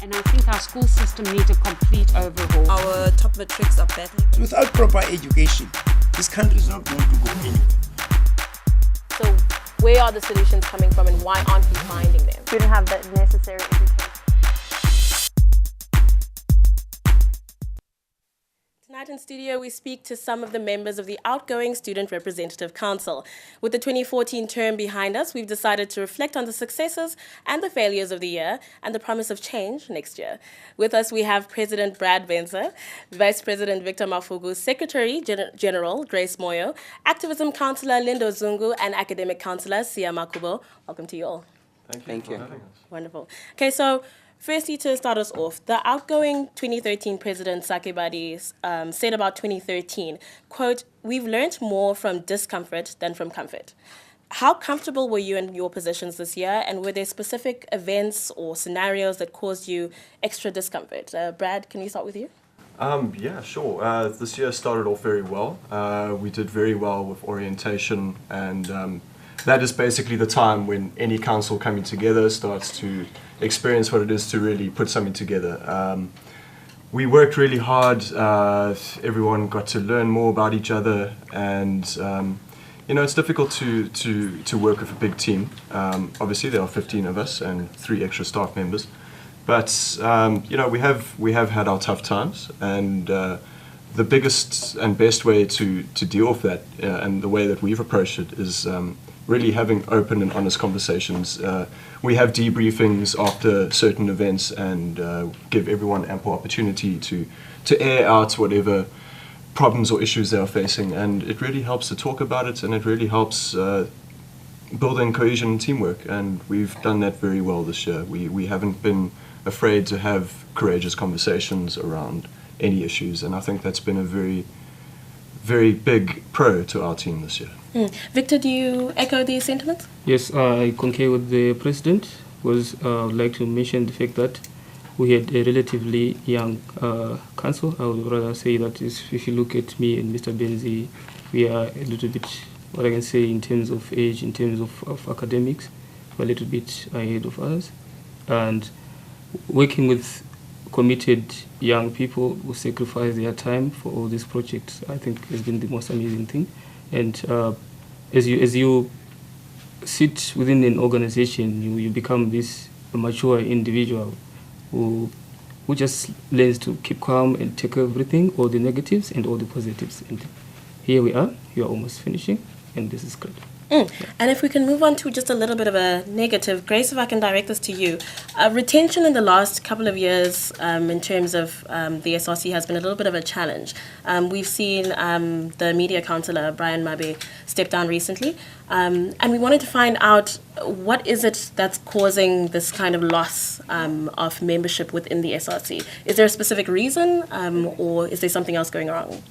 And I think our school system needs a complete overhaul. Our top matrics are battling. Without proper education, this country is not going to go anywhere. So where are the solutions coming from and why aren't we finding them? Students have the necessary education. Tonight in studio, we speak to some of the members of the outgoing Student Representative Council. With the 2014 term behind us, we've decided to reflect on the successes and the failures of the year and the promise of change next year. With us, we have President Brad Bense, Vice President Victor Mafuku, Secretary General Grace Mhlahleli-Moyo, Activism Councillor Lindo Zungu, and Academic Councillor Sia Makubo. Welcome to you all. Thank you. Wonderful. Okay, so firstly, to start us off, the outgoing 2013 President Sakebadi said about 2013, quote, "We've learned more from discomfort than from comfort." How comfortable were you in your positions this year, and were there specific events or scenarios that caused you extra discomfort? Brad, can we start with you? Yeah, sure. This year started off very well. We did very well with orientation, and that is basically the time when any council coming together starts to experience what it is to really put something together. We worked really hard. Everyone got to learn more about each other, and it's difficult to work with a big team. Obviously, there are 15 of us and 3 extra staff members, but we have had our tough times, and the biggest and best way to deal with that, and the way that we've approached it, is really having open and honest conversations. We have debriefings after certain events and give everyone ample opportunity to air out whatever problems or issues they are facing, and it really helps to talk about it, and it really helps building cohesion and teamwork, and we've done that very well this year. We haven't been afraid to have courageous conversations around any issues, and I think that's been a very, very big pro to our team this year. Victor, do you echo these sentiments? Yes, I concur with the President. I would like to mention the fact that we had a relatively young council. I would rather say that if you look at me and Mr. Benze, we are a little bit, what I can say in terms of age, in terms of academics, we're a little bit ahead of others. And working with committed young people who sacrifice their time for all these projects, I think has been the most amazing thing. And as you sit within an organization, you become this mature individual who just learns to keep calm and take everything, all the negatives and all the positives. And here we are almost finishing, and this is great. And if we can move on to just a little bit of a negative, Grace, if I can direct this to you. Retention in the last couple of years in terms of the SRC has been a little bit of a challenge. We've seen the media councillor, Brian Mabe, step down recently. And we wanted to find out what is it that's causing this kind of loss of membership within the SRC. Is there a specific reason or is there something else going wrong?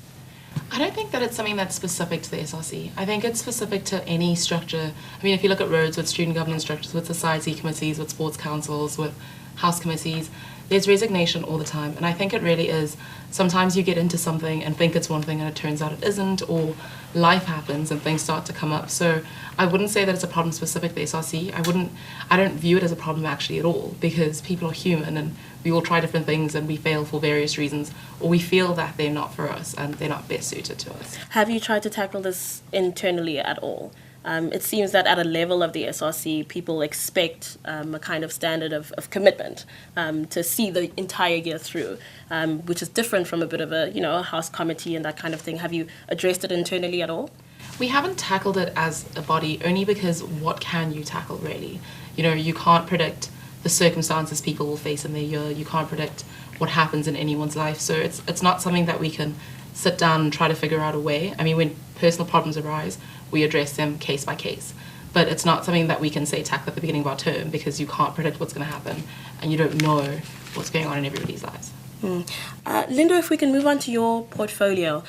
I don't think that it's something that's specific to the SRC. I think it's specific to any structure. I mean, if you look at roads with student governance structures, with society committees, with sports councils, with house committees, there's resignation all the time. And I think it really is, sometimes you get into something and think it's one thing and it turns out it isn't, or life happens and things start to come up. So I wouldn't say that it's a problem specific to the SRC. I don't view it as a problem actually at all, because people are human and we all try different things and we fail for various reasons, or we feel that they're not for us and they're not best suited to us. Have you tried to tackle this internally at all? It seems that at a level of the SRC, people expect a kind of standard of commitment to see the entire year through, which is different from a bit of a house committee and that kind of thing. Have you addressed it internally at all? We haven't tackled it as a body, only because what can you tackle really? You can't predict the circumstances people will face in their year. You can't predict what happens in anyone's life. So it's not something that we can sit down and try to figure out a way. I mean, when personal problems arise, we address them case by case. But it's not something that we can say tackle at the beginning of our term, because you can't predict what's going to happen and you don't know what's going on in everybody's lives. Lindo, if we can move on to your portfolio.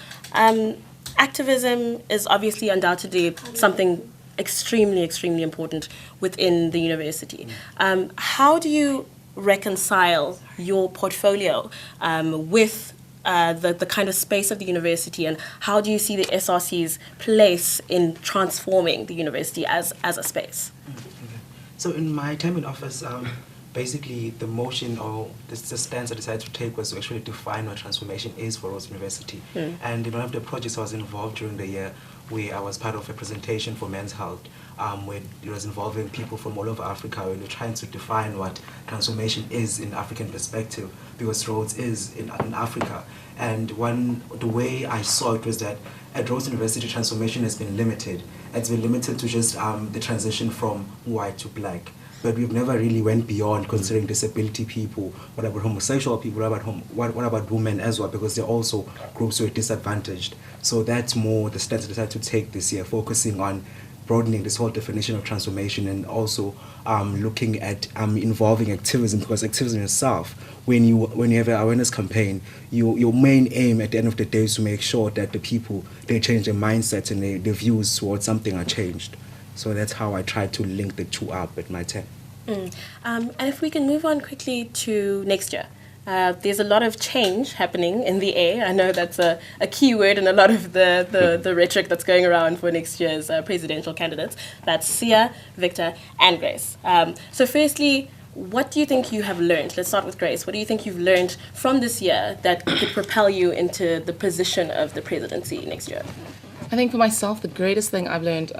Activism is obviously undoubtedly something extremely, extremely important within the university. How do you reconcile your portfolio with the kind of space of the university, and how do you see the SRC's place in transforming the university as a space? So in my time in office, basically the motion or the stance I decided to take was to actually define what transformation is for Rhodes University. And in one of the projects I was involved during the year, where I was part of a presentation for Men's Health, where it was involving people from all over Africa, and we're trying to define what transformation is in African perspective, because Rhodes is in Africa. And the way I saw it was that at Rhodes University, transformation has been limited. It's been limited to just the transition from white to black. But we've never really went beyond considering disability people. What about homosexual people? What about women as well? Because they're also groups who are disadvantaged. So that's more the stance I decided to take this year, focusing on broadening this whole definition of transformation, and also looking at involving activism, because activism itself, when you have an awareness campaign, your main aim at the end of the day is to make sure that the people, they change their mindsets and their views towards something are changed. So that's how I try to link the two up at my time. And if we can move on quickly to next year. There's a lot of change happening in the air. I know that's a key word in a lot of the rhetoric that's going around for next year's presidential candidates. That's Sia, Victor, and Grace. So firstly, what do you think you have learned? Let's start with Grace. What do you think you've learned from this year that could propel you into the position of the presidency next year? I think for myself, the greatest thing I've learned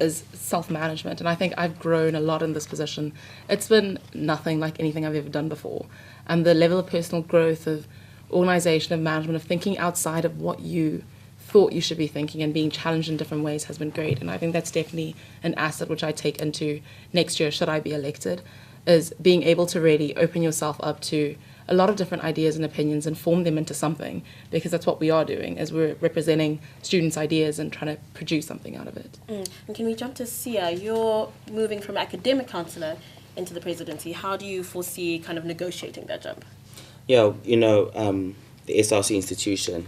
is self-management, and I think I've grown a lot in this position. It's been nothing like anything I've ever done before, and the level of personal growth, of organisation, of management, of thinking outside of what you thought you should be thinking and being challenged in different ways has been great. And I think that's definitely an asset which I take into next year should I be elected, is being able to really open yourself up to a lot of different ideas and opinions and form them into something, because that's what we are doing, as we're representing students' ideas and trying to produce something out of it. And can we jump to Sia? You're moving from academic councillor into the presidency. How do you foresee kind of negotiating that jump? Yeah, the SRC institution,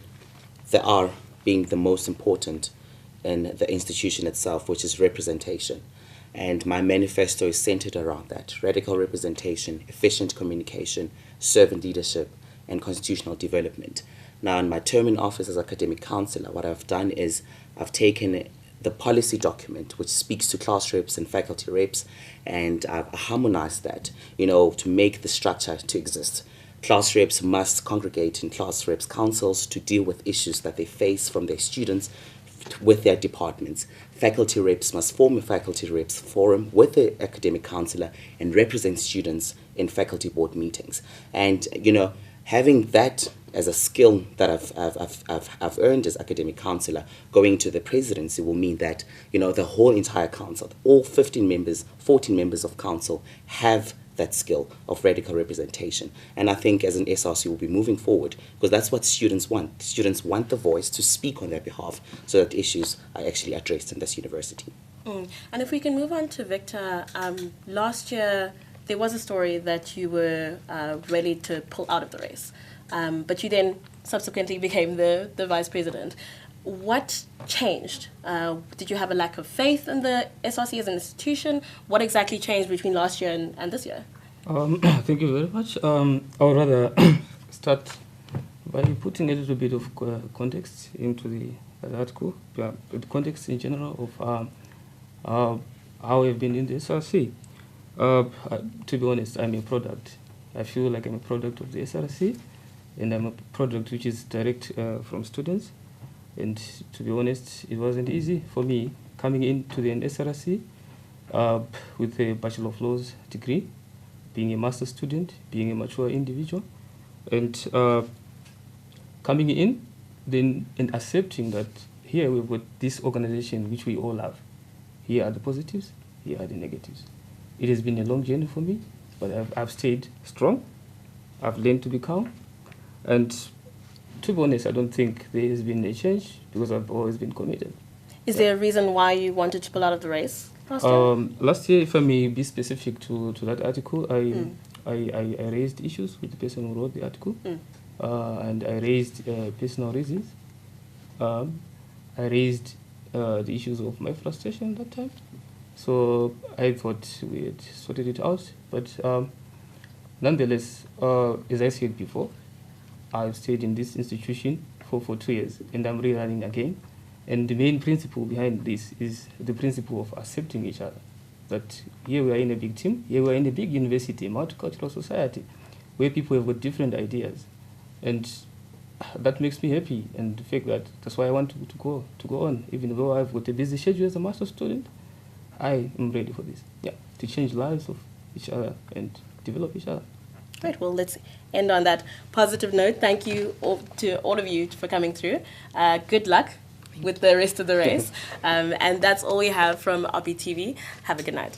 they are being the most important in the institution itself, which is representation. And my manifesto is centered around that: radical representation, efficient communication, servant leadership, and constitutional development. Now, in my term in office as academic councillor, what I've done is I've taken the policy document, which speaks to class reps and faculty reps, and I've harmonized that, to make the structure to exist. Class reps must congregate in class reps councils to deal with issues that they face from their students with their departments. Faculty reps must form a faculty reps forum with the academic councillor and represent students in faculty board meetings. And having that as a skill that I've earned as academic councillor, going to the presidency will mean that the whole entire council, all 14 members of council, have that skill of radical representation. And I think as an SRC we'll be moving forward, because that's what students want. Students want the voice to speak on their behalf so that issues are actually addressed in this university. And if we can move on to Victor, last year there was a story that you were ready to pull out of the race, but you then subsequently became the vice president. What changed? Did you have a lack of faith in the SRC as an institution? What exactly changed between last year and this year? Thank you very much. I would rather start by putting a little bit of context into the article, the context in general of how I've been in the SRC. To be honest, I'm a product. I feel like I'm a product of the SRC, and I'm a product which is direct from students. And to be honest, it wasn't easy for me coming into the SRC with a Bachelor of Laws degree, being a master's student, being a mature individual, and coming in then and accepting that here we've got this organization which we all love. Here are the positives, here are the negatives. It has been a long journey for me, but I've stayed strong. I've learned to be calm, and to be honest, I don't think there has been a change because I've always been committed. Is there a reason why you wanted to pull out of the race last year? Last year, if I may be specific to that article, I raised issues with the person who wrote the article, and I raised personal reasons. I raised the issues of my frustration at that time. So I thought we had sorted it out, but nonetheless, as I said before, I've stayed in this institution for 2 years, and I'm rerunning again. And the main principle behind this is the principle of accepting each other. that here we are in a big team, here we are in a big university, multicultural society, where people have got different ideas. And that makes me happy, and the fact that that's why I want to go on. Even though I've got a busy schedule as a master's student, I am ready for this. Yeah, to change lives of each other and develop each other. Right, well, let's end on that positive note. Thank you all, to all of you for coming through. Good luck with the rest of the race. And that's all we have from OppiTV. Have a good night.